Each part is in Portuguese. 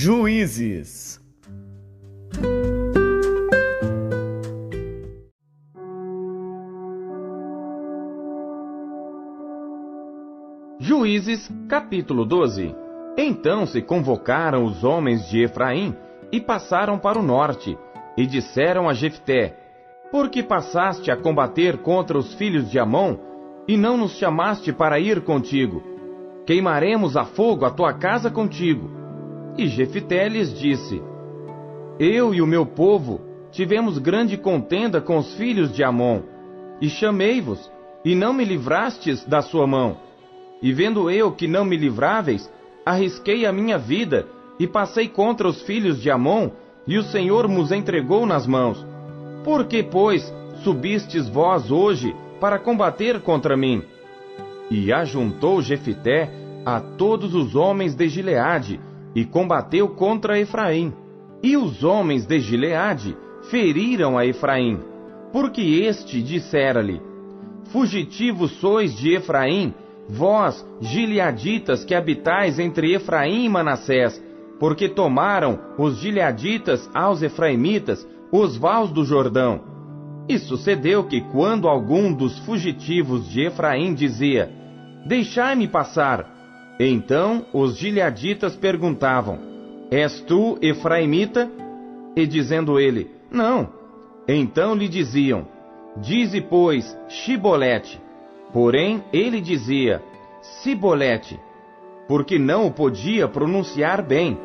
Juízes. Juízes, capítulo 12. Então se convocaram os homens de Efraim e passaram para o norte, e disseram a Jefté: Por que passaste a combater contra os filhos de Amon, e não nos chamaste para ir contigo? Queimaremos a fogo a tua casa contigo. E Jefté lhes disse: Eu e o meu povo tivemos grande contenda com os filhos de Amon, e chamei-vos, e não me livrastes da sua mão. E vendo eu que não me livráveis, arrisquei a minha vida, e passei contra os filhos de Amon, e o Senhor nos entregou nas mãos. Por que, pois, subistes vós hoje para combater contra mim? E ajuntou Jefté a todos os homens de Gileade, e combateu contra Efraim. E os homens de Gileade feriram a Efraim, porque este dissera-lhe: Fugitivos sois de Efraim, vós, gileaditas, que habitais entre Efraim e Manassés, porque tomaram os gileaditas aos efraimitas os vales do Jordão. E sucedeu que, quando algum dos fugitivos de Efraim dizia: Deixai-me passar, então os gileaditas perguntavam: És tu efraimita? E dizendo ele: Não. Então lhe diziam: Dize, pois, Shibolete. Porém ele dizia: Sibolete, porque não o podia pronunciar bem.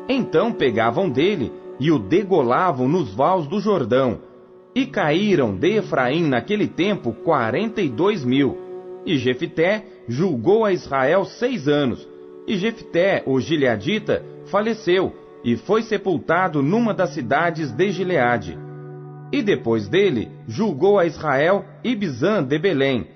Então pegavam dele e o degolavam nos vales do Jordão. E caíram de Efraim naquele tempo 42.000. E Jefté julgou a Israel 6 anos. E Jefté, o gileadita, faleceu, e foi sepultado numa das cidades de Gileade. E depois dele julgou a Israel Ibzan de Belém.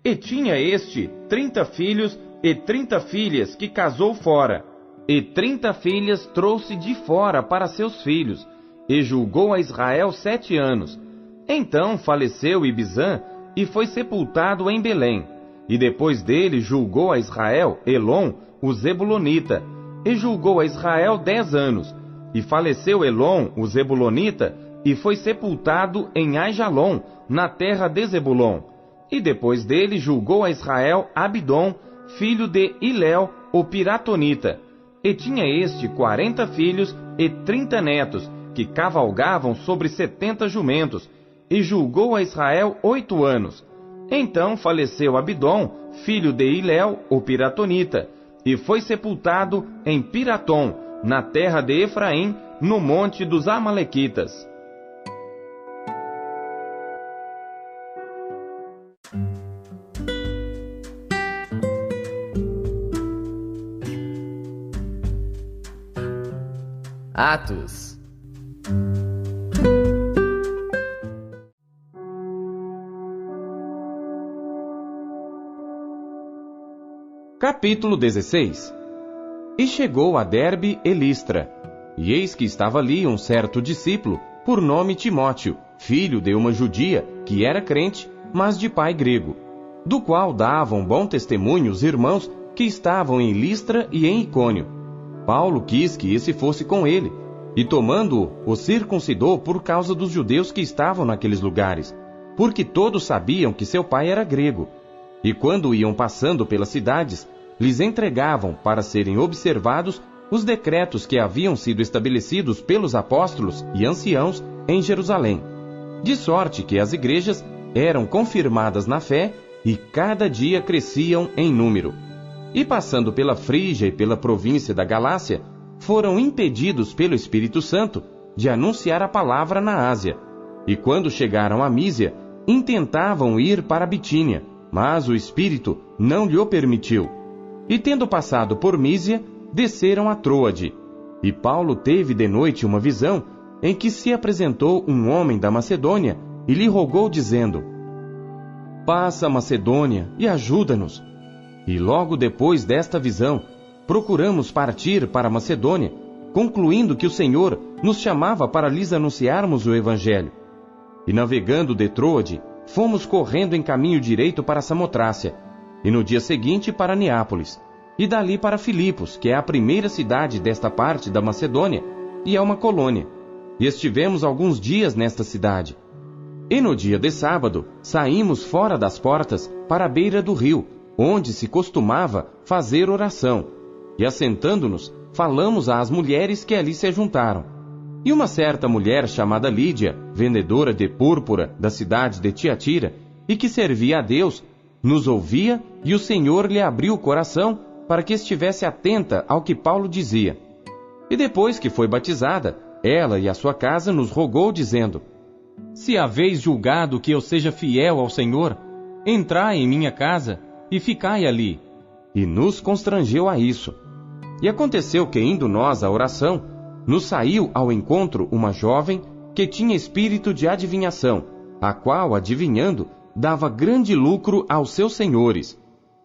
E tinha este 30 filhos e 30 filhas que casou fora. E 30 filhas trouxe de fora para seus filhos. E julgou a Israel 7 anos. Então faleceu Ibzan e foi sepultado em Belém. E depois dele julgou a Israel Elon, o Zebulonita. E julgou a Israel 10 anos. E faleceu Elon, o Zebulonita, e foi sepultado em Aijalon, na terra de Zebulon. E depois dele julgou a Israel Abidom, filho de Hilel, o Piratonita. E tinha este 40 filhos e 30 netos, que cavalgavam sobre 70 jumentos. E julgou a Israel 8 anos. Então faleceu Abidom, filho de Hilel, o Piratonita, e foi sepultado em Piratom, na terra de Efraim, no monte dos Amalequitas. Atos. Capítulo 16. E chegou a Derbe e Listra, e eis que estava ali um certo discípulo, por nome Timóteo, filho de uma judia, que era crente, mas de pai grego, do qual davam bom testemunho os irmãos que estavam em Listra e em Icônio. Paulo quis que esse fosse com ele, e tomando-o, o circuncidou por causa dos judeus que estavam naqueles lugares, porque todos sabiam que seu pai era grego. E quando iam passando pelas cidades, lhes entregavam, para serem observados, os decretos que haviam sido estabelecidos pelos apóstolos e anciãos em Jerusalém, de sorte que as igrejas eram confirmadas na fé e cada dia cresciam em número. E passando pela Frígia e pela província da Galácia, foram impedidos pelo Espírito Santo de anunciar a palavra na Ásia. E quando chegaram a Mísia, intentavam ir para a Bitínia, mas o Espírito não lhe o permitiu. E tendo passado por Mísia, desceram a Troade. E Paulo teve de noite uma visão, em que se apresentou um homem da Macedônia, e lhe rogou, dizendo: Passa a Macedônia e ajuda-nos. E logo depois desta visão, procuramos partir para a Macedônia, concluindo que o Senhor nos chamava para lhes anunciarmos o Evangelho. E navegando de Troade, fomos correndo em caminho direito para Samotrácia, e no dia seguinte para Neápolis. e dali para Filipos, que é a primeira cidade desta parte da Macedônia, e é uma colônia. E estivemos alguns dias nesta cidade. E no dia de sábado, saímos fora das portas para a beira do rio, onde se costumava fazer oração. E assentando-nos, falamos às mulheres que ali se juntaram. E uma certa mulher chamada Lídia, vendedora de púrpura da cidade de Tiatira, e que servia a Deus, nos ouvia, e o Senhor lhe abriu o coração para que estivesse atenta ao que Paulo dizia. E depois que foi batizada, ela e a sua casa nos rogou, dizendo: Se haveis julgado que eu seja fiel ao Senhor, entrai em minha casa e ficai ali. E nos constrangeu a isso. E aconteceu que, indo nós à oração, nos saiu ao encontro uma jovem que tinha espírito de adivinhação, a qual, adivinhando, dava grande lucro aos seus senhores.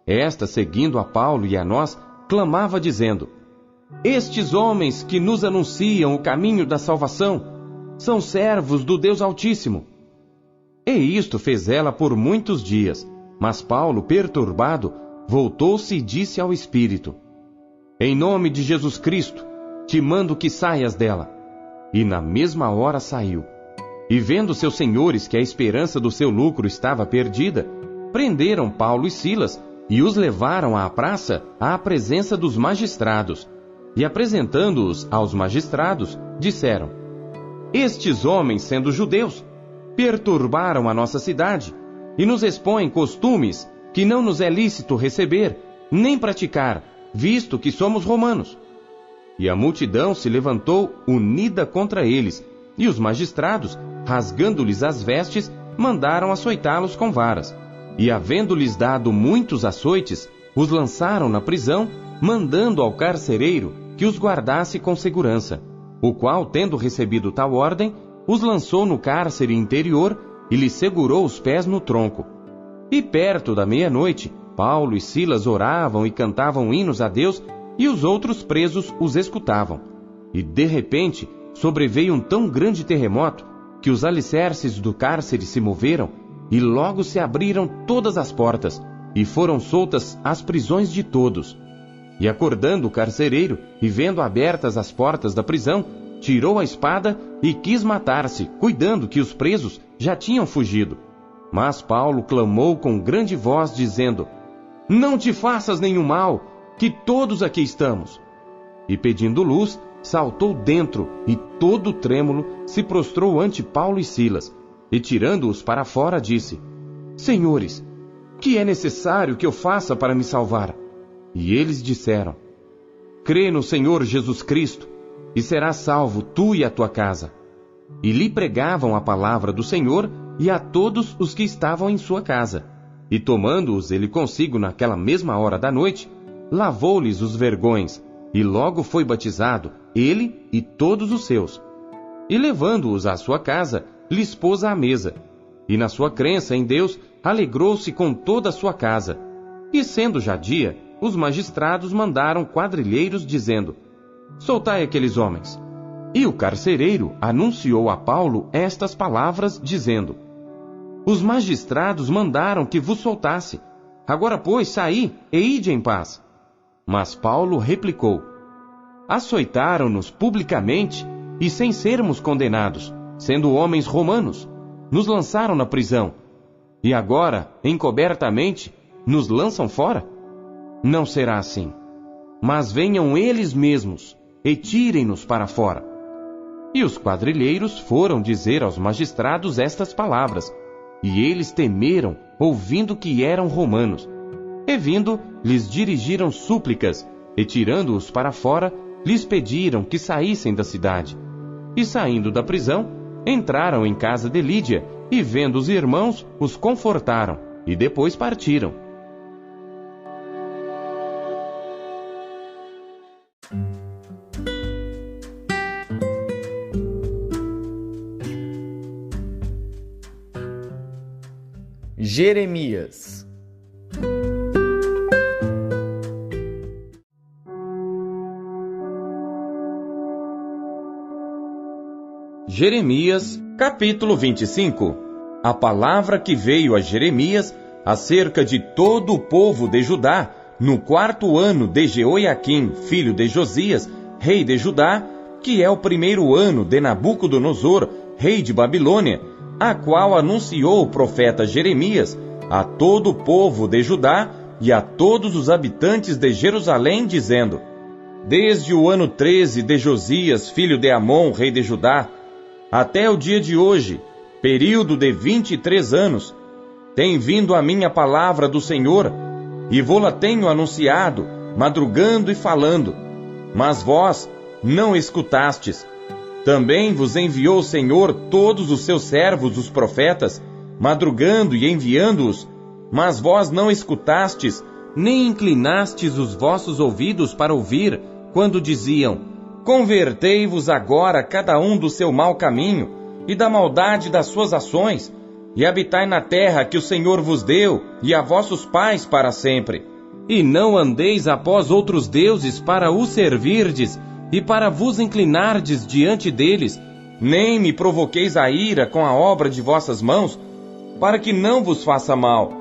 Esta, seguindo a Paulo e a nós, clamava dizendo: Estes homens que nos anunciam o caminho da salvação são servos do Deus Altíssimo. E isto fez ela por muitos dias, mas Paulo, perturbado, voltou-se e disse ao espírito: Em nome de Jesus Cristo, te mando que saias dela. E na mesma hora saiu. E vendo seus senhores que a esperança do seu lucro estava perdida, prenderam Paulo e Silas e os levaram à praça à presença dos magistrados. E apresentando-os aos magistrados, disseram: Estes homens, sendo judeus, perturbaram a nossa cidade e nos expõem costumes que não nos é lícito receber, nem praticar, visto que somos romanos. E a multidão se levantou unida contra eles, e os magistrados, rasgando-lhes as vestes, mandaram açoitá-los com varas. E havendo-lhes dado muitos açoites, os lançaram na prisão, mandando ao carcereiro que os guardasse com segurança, o qual, tendo recebido tal ordem, os lançou no cárcere interior e lhes segurou os pés no tronco. E perto da meia-noite, Paulo e Silas oravam e cantavam hinos a Deus, e os outros presos os escutavam. E de repente sobreveio um tão grande terremoto que os alicerces do cárcere se moveram, e logo se abriram todas as portas, e foram soltas as prisões de todos. E acordando o carcereiro, e vendo abertas as portas da prisão, tirou a espada e quis matar-se, cuidando que os presos já tinham fugido. Mas Paulo clamou com grande voz, dizendo: Não te faças nenhum mal, que todos aqui estamos. E pedindo luz, saltou dentro, e todo trêmulo se prostrou ante Paulo e Silas, e tirando-os para fora disse: Senhores, que é necessário que eu faça para me salvar? E eles disseram: Crê no Senhor Jesus Cristo, e serás salvo tu e a tua casa. E lhe pregavam a palavra do Senhor e a todos os que estavam em sua casa. E tomando-os ele consigo naquela mesma hora da noite, lavou-lhes os vergões, e logo foi batizado, ele e todos os seus. E levando-os à sua casa, lhes pôs à mesa. E na sua crença em Deus, alegrou-se com toda a sua casa. E sendo já dia, os magistrados mandaram quadrilheiros, dizendo: Soltai aqueles homens. E o carcereiro anunciou a Paulo estas palavras, dizendo: Os magistrados mandaram que vos soltasse. Agora, pois, saí e ide em paz. Mas Paulo replicou: Açoitaram-nos publicamente e sem sermos condenados, sendo homens romanos, nos lançaram na prisão. E agora, encobertamente, nos lançam fora? Não será assim. Mas venham eles mesmos e tirem-nos para fora. E os quadrilheiros foram dizer aos magistrados estas palavras, e eles temeram, ouvindo que eram romanos. E vindo, lhes dirigiram súplicas, e tirando-os para fora, lhes pediram que saíssem da cidade. E saindo da prisão, entraram em casa de Lídia, e vendo os irmãos, os confortaram, e depois partiram. Jeremias. Jeremias, capítulo 25. A palavra que veio a Jeremias acerca de todo o povo de Judá, no 4º ano de Jeoiaquim, filho de Josias, rei de Judá, que é o 1º ano de Nabucodonosor, rei de Babilônia, a qual anunciou o profeta Jeremias a todo o povo de Judá e a todos os habitantes de Jerusalém, dizendo: desde o ano 13 de Josias, filho de Amon, rei de Judá, até o dia de hoje, período de 23 anos, tem vindo a minha palavra do Senhor, e vô-la tenho anunciado, madrugando e falando, mas vós não escutastes. Também vos enviou o Senhor todos os seus servos, os profetas, madrugando e enviando-os, mas vós não escutastes, nem inclinastes os vossos ouvidos para ouvir, quando diziam: convertei-vos agora cada um do seu mau caminho, e da maldade das suas ações, e habitai na terra que o Senhor vos deu, e a vossos pais para sempre. E não andeis após outros deuses para os servirdes, e para vos inclinardes diante deles, nem me provoqueis a ira com a obra de vossas mãos, para que não vos faça mal.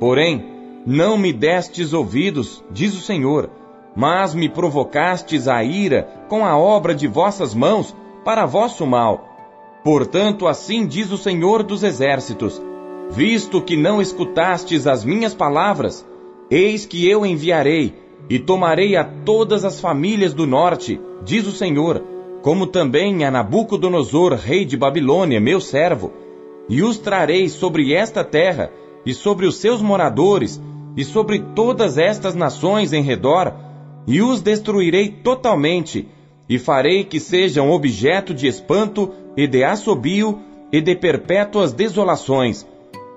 Porém, não me destes ouvidos, diz o Senhor, mas me provocastes a ira com a obra de vossas mãos, para vosso mal. Portanto, assim diz o Senhor dos Exércitos: visto que não escutastes as minhas palavras, eis que eu enviarei, e tomarei a todas as famílias do norte, diz o Senhor, como também a Nabucodonosor, rei de Babilônia, meu servo, e os trarei sobre esta terra, e sobre os seus moradores, e sobre todas estas nações em redor, e os destruirei totalmente, e farei que sejam objeto de espanto, e de assobio, e de perpétuas desolações,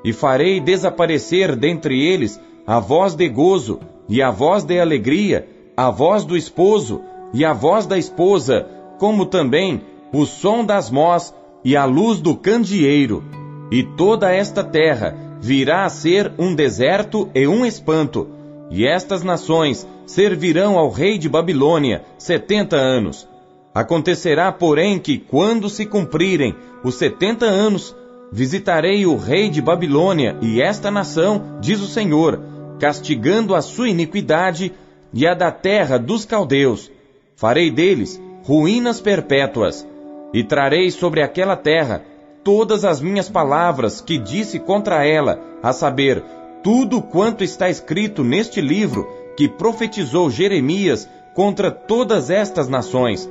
e farei desaparecer dentre eles a voz de gozo, e a voz de alegria, a voz do esposo, e a voz da esposa, como também o som das mós, e a luz do candeeiro. E toda esta terra virá a ser um deserto e um espanto, e estas nações servirão ao rei de Babilônia 70 anos. Acontecerá, porém, que quando se cumprirem os 70 anos, visitarei o rei de Babilônia e esta nação, diz o Senhor, castigando a sua iniquidade e a da terra dos caldeus. Farei deles ruínas perpétuas, e trarei sobre aquela terra todas as minhas palavras que disse contra ela, a saber, tudo quanto está escrito neste livro que profetizou Jeremias contra todas estas nações,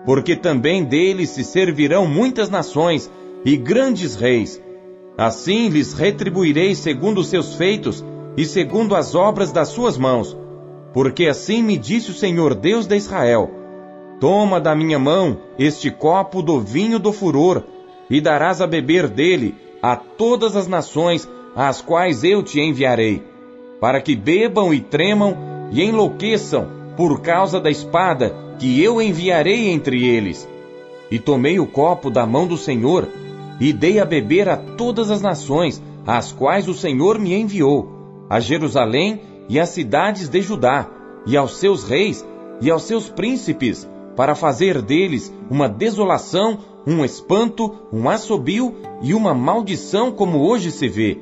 porque também deles se servirão muitas nações e grandes reis. Assim lhes retribuirei segundo os seus feitos e segundo as obras das suas mãos, porque assim me disse o Senhor Deus de Israel: toma da minha mão este copo do vinho do furor, e darás a beber dele a todas as nações às quais eu te enviarei, para que bebam e tremam e enlouqueçam por causa da espada que eu enviarei entre eles. E tomei o copo da mão do Senhor, e dei a beber a todas as nações às quais o Senhor me enviou, a Jerusalém e às cidades de Judá, e aos seus reis e aos seus príncipes, para fazer deles uma desolação, um espanto, um assobio e uma maldição, como hoje se vê.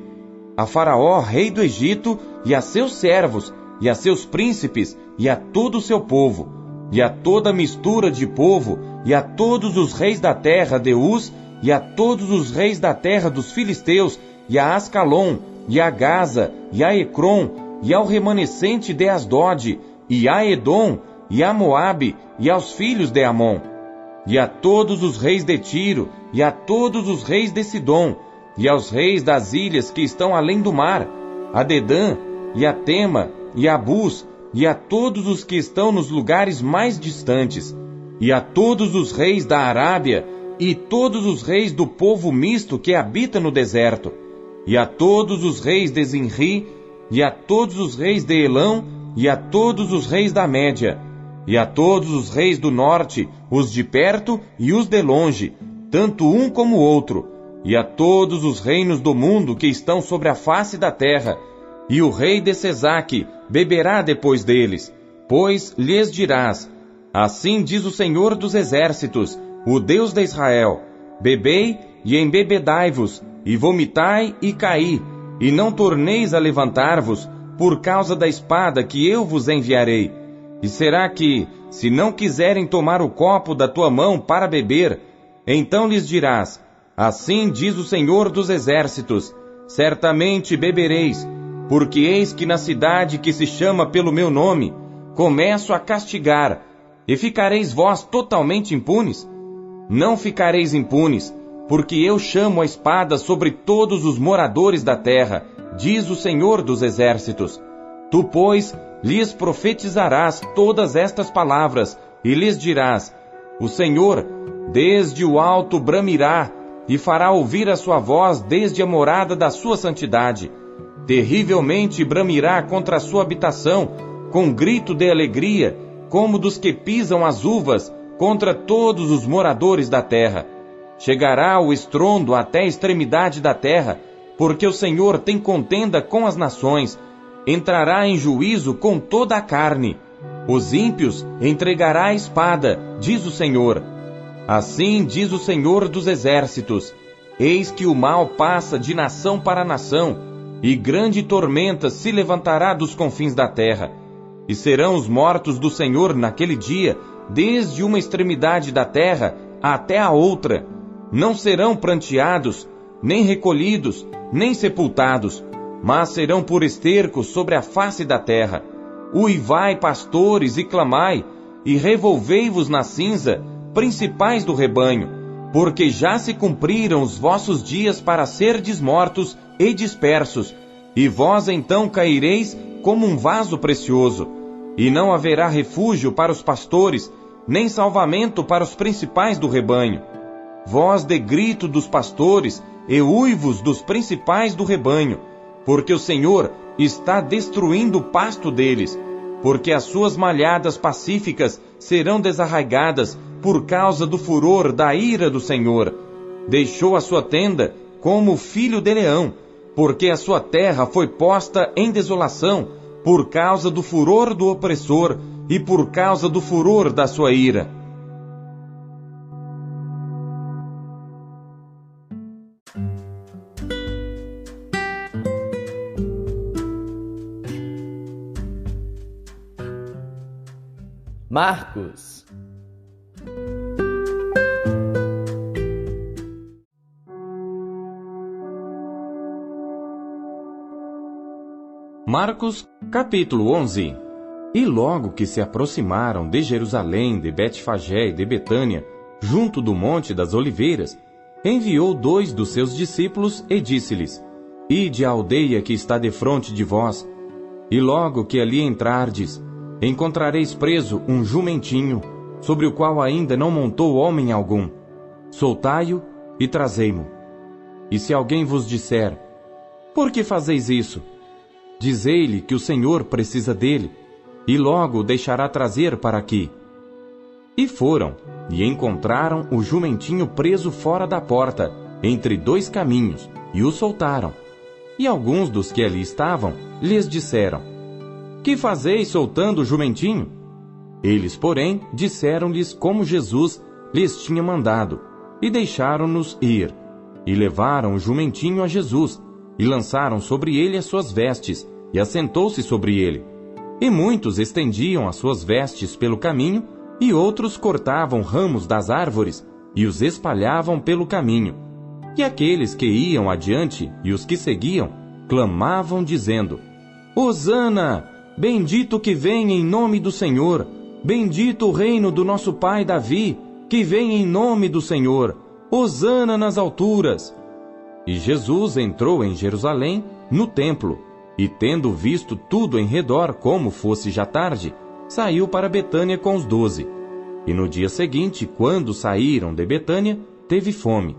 A Faraó, rei do Egito, e a seus servos, e a seus príncipes, e a todo o seu povo, e a toda mistura de povo, e a todos os reis da terra de Uz, e a todos os reis da terra dos filisteus, e a Ascalon, e a Gaza, e a Ecrom, e ao remanescente de Asdod, e a Edom, e a Moabe, e aos filhos de Amon, e a todos os reis de Tiro, e a todos os reis de Sidom, e aos reis das ilhas que estão além do mar, a Dedã, e a Tema, e a Bus, e a todos os que estão nos lugares mais distantes, e a todos os reis da Arábia, e todos os reis do povo misto que habita no deserto, e a todos os reis de Zinri, e a todos os reis de Elão, e a todos os reis da Média, e a todos os reis do norte, os de perto e os de longe, tanto um como o outro, e a todos os reinos do mundo que estão sobre a face da terra, e o rei de Sesaque beberá depois deles, pois lhes dirás: assim diz o Senhor dos Exércitos, o Deus de Israel: bebei e embebedai-vos, e vomitai e caí, e não torneis a levantar-vos, por causa da espada que eu vos enviarei. E será que, se não quiserem tomar o copo da tua mão para beber, então lhes dirás: assim diz o Senhor dos Exércitos, certamente bebereis, porque eis que na cidade que se chama pelo meu nome, começo a castigar, e ficareis vós totalmente impunes? Não ficareis impunes, porque eu chamo a espada sobre todos os moradores da terra, diz o Senhor dos Exércitos. Tu, pois, lhes profetizarás todas estas palavras, e lhes dirás: o Senhor, desde o alto bramirá, e fará ouvir a sua voz desde a morada da sua santidade. Terrivelmente bramirá contra a sua habitação, com grito de alegria, como dos que pisam as uvas, contra todos os moradores da terra. Chegará o estrondo até a extremidade da terra, porque o Senhor tem contenda com as nações, entrará em juízo com toda a carne. Os ímpios entregará a espada, diz o Senhor. Assim diz o Senhor dos Exércitos: eis que o mal passa de nação para nação, e grande tormenta se levantará dos confins da terra. E serão os mortos do Senhor naquele dia, desde uma extremidade da terra até a outra. Não serão pranteados, nem recolhidos, nem sepultados, mas serão por esterco sobre a face da terra. Uivai, pastores, e clamai, e revolvei-vos na cinza, principais do rebanho, porque já se cumpriram os vossos dias para serdes mortos e dispersos, e vós então caireis como um vaso precioso, e não haverá refúgio para os pastores, nem salvamento para os principais do rebanho. Voz de grito dos pastores e uivos dos principais do rebanho, porque o Senhor está destruindo o pasto deles, porque as suas malhadas pacíficas serão desarraigadas por causa do furor da ira do Senhor. Deixou a sua tenda como filho de leão, porque a sua terra foi posta em desolação, por causa do furor do opressor e por causa do furor da sua ira. Marcos. Marcos, capítulo 11. E logo que se aproximaram de Jerusalém, de Betfagé e de Betânia, junto do Monte das Oliveiras, enviou 2 dos seus discípulos e disse-lhes: ide à aldeia que está defronte de vós, e logo que ali entrardes, encontrareis preso um jumentinho, sobre o qual ainda não montou homem algum. Soltai-o e trazei-mo. E se alguém vos disser: por que fazeis isso? Dizei-lhe que o Senhor precisa dele, e logo o deixará trazer para aqui. E foram, e encontraram o jumentinho preso fora da porta, entre 2 caminhos, e o soltaram. E alguns dos que ali estavam lhes disseram: que fazeis soltando o jumentinho? Eles, porém, disseram-lhes como Jesus lhes tinha mandado, e deixaram-nos ir. E levaram o jumentinho a Jesus, e lançaram sobre ele as suas vestes, e assentou-se sobre ele. E muitos estendiam as suas vestes pelo caminho, e outros cortavam ramos das árvores, e os espalhavam pelo caminho. E aqueles que iam adiante, e os que seguiam, clamavam, dizendo: Hosana! Bendito que vem em nome do Senhor! Bendito o reino do nosso pai Davi, que vem em nome do Senhor! Hosana nas alturas! E Jesus entrou em Jerusalém, no templo, e tendo visto tudo em redor como fosse já tarde, saiu para Betânia com os 12. E no dia seguinte, quando saíram de Betânia, teve fome.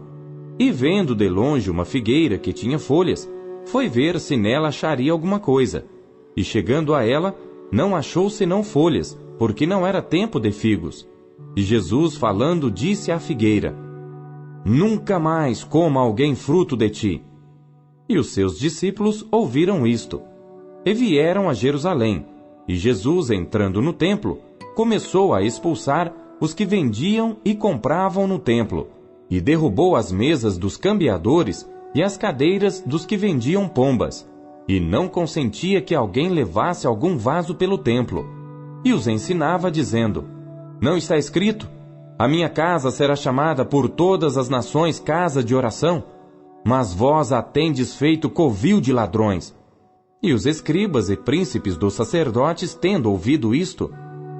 E vendo de longe uma figueira que tinha folhas, foi ver se nela acharia alguma coisa. E chegando a ela, não achou senão folhas, porque não era tempo de figos. E Jesus, falando, disse à figueira: Nunca mais coma alguém fruto de ti. E os seus discípulos ouviram isto. E vieram a Jerusalém. E Jesus, entrando no templo, começou a expulsar os que vendiam e compravam no templo, e derrubou as mesas dos cambiadores e as cadeiras dos que vendiam pombas. e não consentia que alguém levasse algum vaso pelo templo. E os ensinava, dizendo: Não está escrito: A minha casa será chamada por todas as nações casa de oração? Mas vós a tendes feito covil de ladrões. E os escribas e príncipes dos sacerdotes, tendo ouvido isto,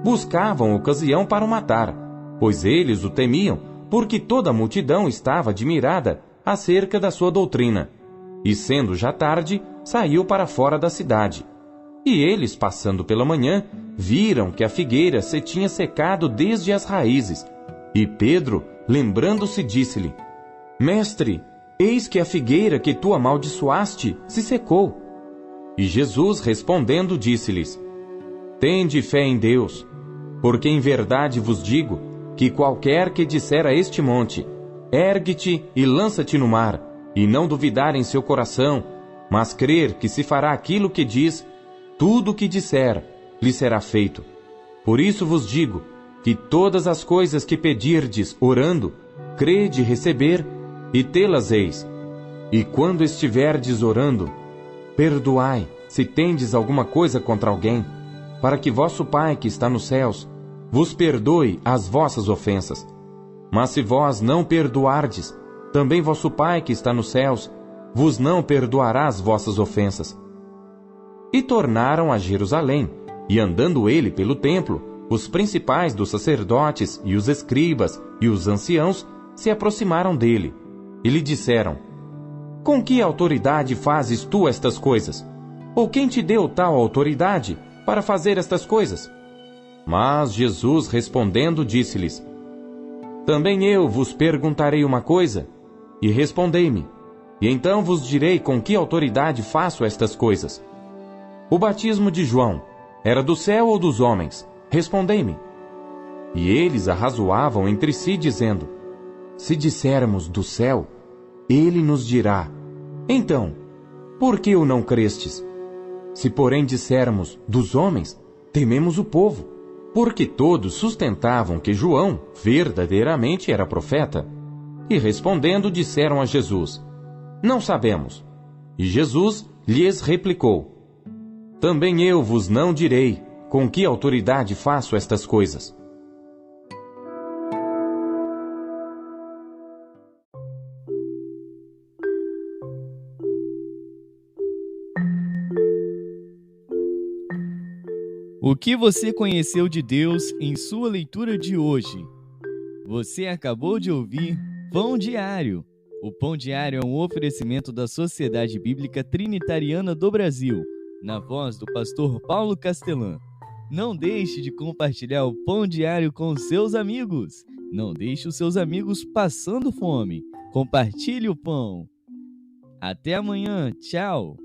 buscavam ocasião para o matar, pois eles o temiam, porque toda a multidão estava admirada acerca da sua doutrina. E sendo já tarde, saiu para fora da cidade. E eles, passando pela manhã, viram que a figueira se tinha secado desde as raízes. E Pedro, lembrando-se, disse-lhe: Mestre, eis que a figueira que tu amaldiçoaste se secou. E Jesus, respondendo, disse-lhes: Tende fé em Deus, porque em verdade vos digo que qualquer que disser a este monte: Ergue-te e lança-te no mar, e não duvidar em seu coração, mas crer que se fará aquilo que diz, tudo o que disser lhe será feito. Por isso vos digo que todas as coisas que pedirdes orando, crede receber, e tê-las eis. E quando estiverdes orando, perdoai, se tendes alguma coisa contra alguém, para que vosso Pai que está nos céus vos perdoe as vossas ofensas. Mas se vós não perdoardes, também vosso Pai que está nos céus vos não perdoará as vossas ofensas. E tornaram a Jerusalém, e andando ele pelo templo, os principais dos sacerdotes e os escribas e os anciãos se aproximaram dele, e lhe disseram: Com que autoridade fazes tu estas coisas? Ou quem te deu tal autoridade para fazer estas coisas? Mas Jesus, respondendo, disse-lhes: Também eu vos perguntarei uma coisa, e respondei-me, e então vos direi com que autoridade faço estas coisas. O batismo de João era do céu ou dos homens? Respondei-me. E eles arrazoavam entre si, dizendo: Se dissermos do céu, ele nos dirá: Então, por que o não crestes? Se porém dissermos dos homens, tememos o povo, porque todos sustentavam que João verdadeiramente era profeta. E respondendo, disseram a Jesus: Não sabemos. E Jesus lhes replicou: Também eu vos não direi com que autoridade faço estas coisas. O que você conheceu de Deus em sua leitura de hoje? Você acabou de ouvir Pão Diário. O Pão Diário é um oferecimento da Sociedade Bíblica Trinitariana do Brasil, na voz do pastor Paulo Castelã. Não deixe de compartilhar o Pão Diário com seus amigos. Não deixe os seus amigos passando fome. Compartilhe o pão. Até amanhã. Tchau.